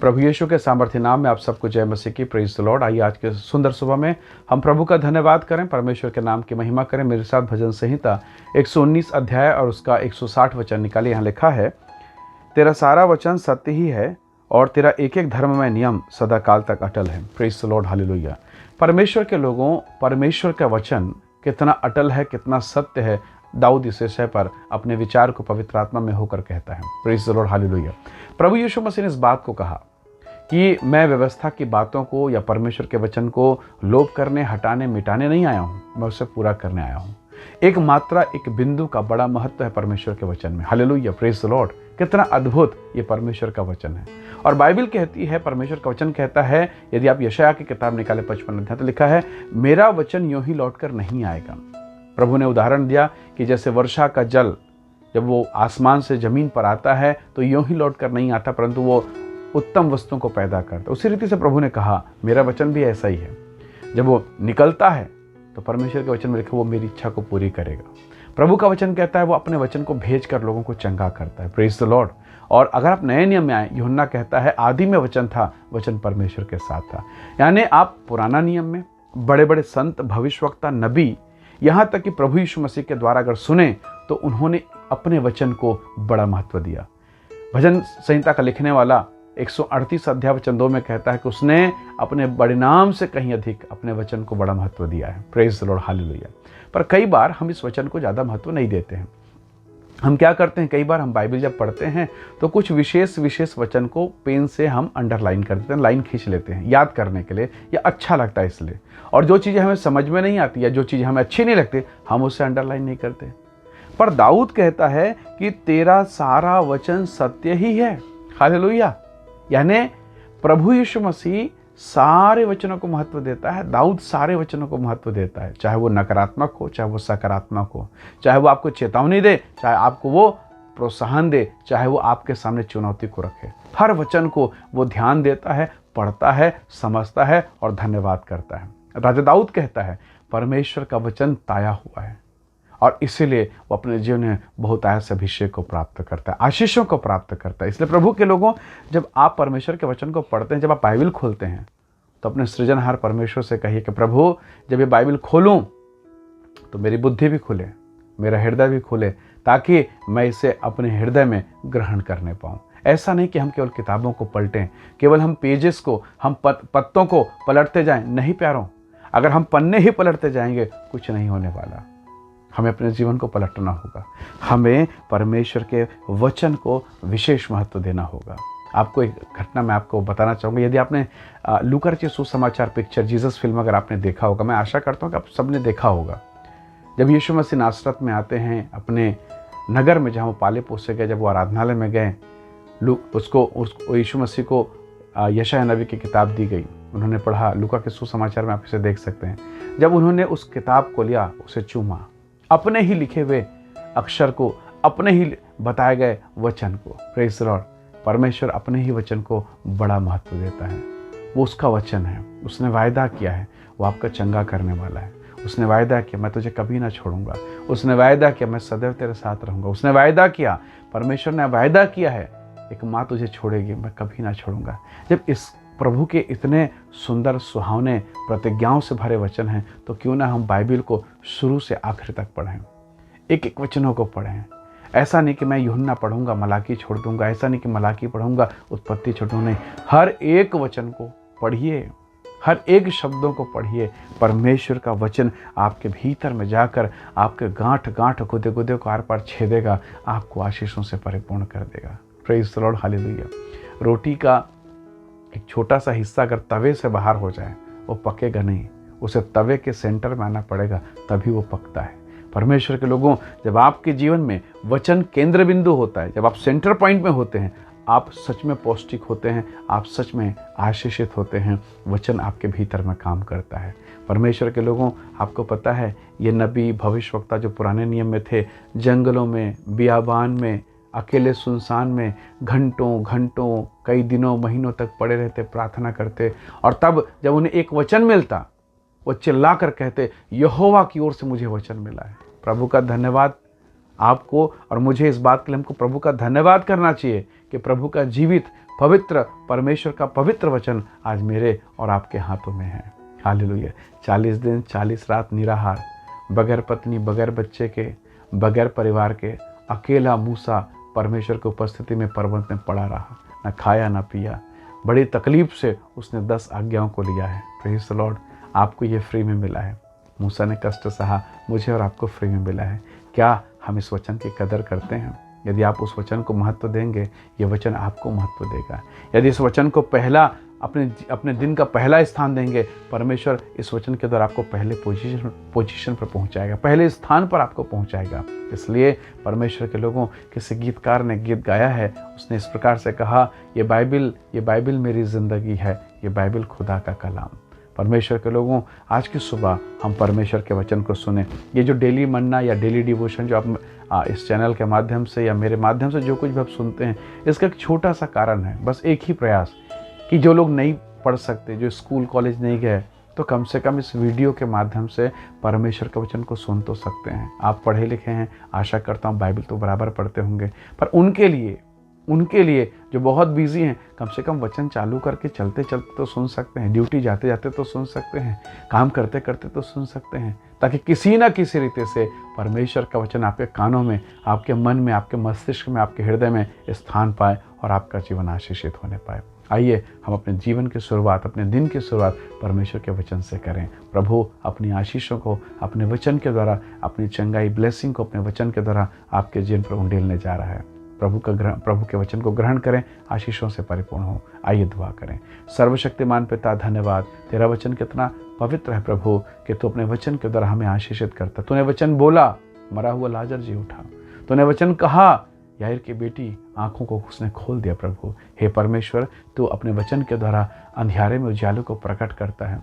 प्रभु यीशु के सामर्थ्य नाम में आप सबको जय मसीह की। Praise the Lord. आइए आज के सुंदर सुबह में हम प्रभु का धन्यवाद करें, परमेश्वर के नाम की महिमा करें। मेरे साथ भजन संहिता 119 अध्याय और उसका 160 वचन निकाले। यहाँ लिखा है, तेरा सारा वचन सत्य ही है और तेरा एक एक धर्ममय नियम सदा काल तक अटल है। Praise the Lord, hallelujah. परमेश्वर के लोगों, परमेश्वर का वचन कितना अटल है, कितना सत्य है। दाऊद इस विषय पर अपने विचार को पवित्र आत्मा में होकर कहता है। Praise the Lord, hallelujah. प्रभु यीशु मसीह ने इस बात को कहा कि मैं व्यवस्था की बातों को या परमेश्वर के वचन को लोप करने, हटाने, मिटाने नहीं आया हूँ, मैं उसे पूरा करने आया हूँ। एक मात्रा, एक बिंदु का बड़ा महत्व है परमेश्वर के वचन में। Hallelujah, praise the Lord. कितना अद्भुत ये परमेश्वर का वचन है। और बाइबल कहती है, परमेश्वर का वचन कहता है, यदि आप यशायाह की किताब निकाले 55 अध्याय, तो लिखा है, मेरा वचन यूं ही लौटकर नहीं आएगा। प्रभु ने उदाहरण दिया कि जैसे वर्षा का जल जब वो आसमान से जमीन पर आता है तो यूं ही लौट कर नहीं आता, परंतु वो उत्तम वस्तुओं को पैदा करता। उसी रीति से प्रभु ने कहा, मेरा वचन भी ऐसा ही है। जब वो निकलता है तो परमेश्वर के वचन में लिखा, वो मेरी इच्छा को पूरी करेगा। प्रभु का वचन कहता है, वो अपने वचन को भेज कर लोगों को चंगा करता है। Praise the Lord. और अगर आप नए नियम में आए, यूहन्ना कहता है, आदि में वचन था, वचन परमेश्वर के साथ था। यानी आप पुराना नियम में बड़े बड़े संत, भविष्यवक्ता, नबी, यहाँ तक कि प्रभु यीशु मसीह के द्वारा अगर सुने तो उन्होंने अपने वचन को बड़ा महत्व दिया। भजन संहिता का लिखने वाला 138 अध्याय वचन 2 में कहता है कि उसने अपने बड़े नाम से कहीं अधिक अपने वचन को बड़ा महत्व दिया है। Praise the Lord, hallelujah. पर कई बार हम इस वचन को ज़्यादा महत्व नहीं देते हैं। हम क्या करते हैं, कई बार हम बाइबल जब पढ़ते हैं तो कुछ विशेष वचन को पेन से हम अंडरलाइन कर देते हैं, लाइन खींच लेते हैं याद करने के लिए, या अच्छा लगता है इसलिए। और जो चीज़ें हमें समझ में नहीं आती या जो चीज़ें हमें अच्छी नहीं लगती, हम उसे अंडरलाइन नहीं करते। पर दाऊद कहता है कि तेरा सारा वचन सत्य ही है। हालेलुया। यानी प्रभु यीशु मसीह सारे वचनों को महत्व देता है। दाऊद सारे वचनों को महत्व देता है, चाहे वो नकारात्मक हो, चाहे वो सकारात्मक हो, चाहे वो आपको चेतावनी दे, चाहे आपको वो प्रोत्साहन दे, चाहे वो आपके सामने चुनौती को रखे। हर वचन को वो ध्यान देता है, पढ़ता है, समझता है और धन्यवाद करता है। राजा दाऊद कहता है, परमेश्वर का वचन ताया हुआ है और इसीलिए वो अपने जीवन में बहुत आयस अभिषेक को प्राप्त करता है, आशीषों को प्राप्त करता है। इसलिए प्रभु के लोगों, जब आप परमेश्वर के वचन को पढ़ते हैं, जब आप बाइबल खोलते हैं, तो अपने सृजनहार परमेश्वर से कहिए कि प्रभु, जब ये बाइबल खोलूं तो मेरी बुद्धि भी खुले, मेरा हृदय भी खुले, ताकि मैं इसे अपने हृदय में ग्रहण करने पाऊँ। ऐसा नहीं कि हम केवल किताबों को पलटें, केवल हम पेजेस को, हम पत्तों को पलटते जाएं। नहीं प्यारों, अगर हम पन्ने ही पलटते जाएंगे, कुछ नहीं होने वाला। हमें अपने जीवन को पलटना होगा। हमें परमेश्वर के वचन को विशेष महत्व देना होगा। आपको एक घटना मैं आपको बताना चाहूँगा। यदि आपने लूका रचित सुसमाचार पिक्चर जीसस फिल्म अगर आपने देखा होगा, मैं आशा करता हूँ कि आप सबने देखा होगा। जब यीशु मसीह नासरत में आते हैं, अपने नगर में जहाँ वो पाले पोसे गए, जब वो आराधनालय में गए, उसको यीशु मसीह को यशायाह नबी की किताब दी गई। उन्होंने पढ़ा, लूका के सुसमाचार में आप इसे देख सकते हैं। जब उन्होंने उस किताब को लिया, उसे चूमा, अपने ही लिखे हुए अक्षर को, अपने ही बताए गए वचन को। Praise the Lord. परमेश्वर अपने ही वचन को बड़ा महत्व देता है। वो उसका वचन है, उसने वायदा किया है, वो आपका चंगा करने वाला है। उसने वायदा किया, मैं तुझे कभी ना छोड़ूंगा। उसने वायदा किया, मैं सदैव तेरे साथ रहूंगा। उसने वायदा किया, परमेश्वर ने वायदा किया है, एक माँ तुझे छोड़ेगी, मैं कभी ना छोड़ूंगा। जब इस प्रभु के इतने सुंदर, सुहावने प्रतिज्ञाओं से भरे वचन हैं, तो क्यों ना हम बाइबल को शुरू से आखिर तक पढ़ें, एक एक वचनों को पढ़ें। ऐसा नहीं कि मैं यूहन्ना पढ़ूंगा, मलाकी छोड़ दूंगा, ऐसा नहीं कि मलाकी पढ़ूंगा, उत्पत्ति छोड़ दूंगा। नहीं, हर एक वचन को पढ़िए, हर एक शब्दों को पढ़िए। परमेश्वर का वचन आपके भीतर में जाकर आपके गांठ गांठ, गुदे गुदे को आर पार छेदेगा, आपको आशीषों से परिपूर्ण कर देगा। Praise the Lord, hallelujah. रोटी का एक छोटा सा हिस्सा अगर तवे से बाहर हो जाए, वो पकेगा नहीं, उसे तवे के सेंटर में आना पड़ेगा, तभी वो पकता है। परमेश्वर के लोगों, जब आपके जीवन में वचन केंद्र बिंदु होता है, जब आप सेंटर पॉइंट में होते हैं, आप सच में पौष्टिक होते हैं, आप सच में आशीषित होते हैं। वचन आपके भीतर में काम करता है। परमेश्वर के लोगों, आपको पता है, ये नबी, भविष्यवक्ता जो पुराने नियम में थे, जंगलों में, बियाबान में, अकेले सुनसान में घंटों घंटों, कई दिनों, महीनों तक पड़े रहते, प्रार्थना करते। और तब जब उन्हें एक वचन मिलता, वो चिल्ला कर कहते, यहोवा की ओर से मुझे वचन मिला है। प्रभु का धन्यवाद आपको और मुझे इस बात के लिए हमको प्रभु का धन्यवाद करना चाहिए कि प्रभु का जीवित पवित्र परमेश्वर का पवित्र वचन आज मेरे और आपके हाथों में है। हालेलुया। 40 दिन 40 रात निराहार, बगैर पत्नी, बगैर बच्चे के, बगैर परिवार के, अकेला मूसा परमेश्वर की उपस्थिति में पर्वत में पड़ा रहा, न खाया न पिया। बड़ी तकलीफ से उसने 10 आज्ञाओं को लिया है। Praise the Lord. आपको ये फ्री में मिला है। मूसा ने कष्ट सहा, मुझे और आपको फ्री में मिला है। क्या हम इस वचन की कदर करते हैं? यदि आप उस वचन को महत्व देंगे, ये वचन आपको महत्व देगा। यदि इस वचन को पहला अपने दिन का पहला स्थान देंगे, परमेश्वर इस वचन के द्वारा आपको पहले पोजीशन पर पहुंचाएगा, पहले स्थान पर आपको पहुंचाएगा। इसलिए परमेश्वर के लोगों, किसी गीतकार ने गीत गाया है, उसने इस प्रकार से कहा, ये बाइबिल मेरी ज़िंदगी है, ये बाइबिल खुदा का कलाम। परमेश्वर के लोगों, आज की सुबह हम परमेश्वर के वचन को सुने। ये जो डेली मन्ना या डेली डिवोशन जो आप इस चैनल के माध्यम से या मेरे माध्यम से जो कुछ भी आप सुनते हैं, इसका एक छोटा सा कारण है, बस एक ही प्रयास, कि जो लोग नहीं पढ़ सकते, जो स्कूल कॉलेज नहीं गए, तो कम से कम इस वीडियो के माध्यम से परमेश्वर के वचन को सुन तो सकते हैं। आप पढ़े लिखे हैं, आशा करता हूँ बाइबल तो बराबर पढ़ते होंगे, पर उनके लिए जो बहुत बिजी हैं, कम से कम वचन चालू करके चलते चलते तो सुन सकते हैं, ड्यूटी जाते जाते तो सुन सकते हैं, काम करते करते तो सुन सकते हैं, ताकि किसी ना किसी रीति से परमेश्वर का वचन आपके कानों में, आपके मन में, आपके मस्तिष्क में, आपके हृदय में स्थान पाए और आपका जीवन आशीषित होने पाए। आइए हम अपने जीवन की शुरुआत, अपने दिन की शुरुआत परमेश्वर के वचन से करें। प्रभु अपनी आशीषों को अपने वचन के द्वारा, अपनी चंगाई ब्लेसिंग को अपने वचन के द्वारा आपके जीवन पर उंडेलने जा रहा है। प्रभु के वचन को ग्रहण करें, आशीषों से परिपूर्ण हो। आइए दुआ करें। सर्वशक्तिमान पिता, धन्यवाद, तेरा वचन कितना पवित्र है प्रभु, कि तू अपने वचन के द्वारा हमें आशीषित करता। तूने वचन बोला, मरा हुआ लाजर जी उठा। तूने वचन कहा, याईर की बेटी आंखों को उसने खोल दिया। प्रभु हे परमेश्वर, तू अपने वचन के द्वारा अंधियारे में उजाले को प्रकट करता है।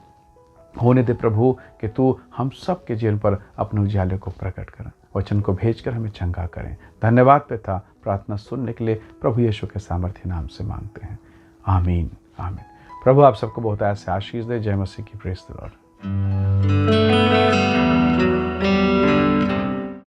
होने दे प्रभु कि तू हम सब के जीवन पर अपने उजाले को प्रकट कर, वचन को भेजकर हमें चंगा करें। धन्यवाद पिता, प्रार्थना सुनने के लिए प्रभु यीशु के सामर्थ्य नाम से मांगते हैं, आमीन आमीन। प्रभु आप सबको बहुत ऐसे आशीष दे। जय मसीह की। Praise the Lord.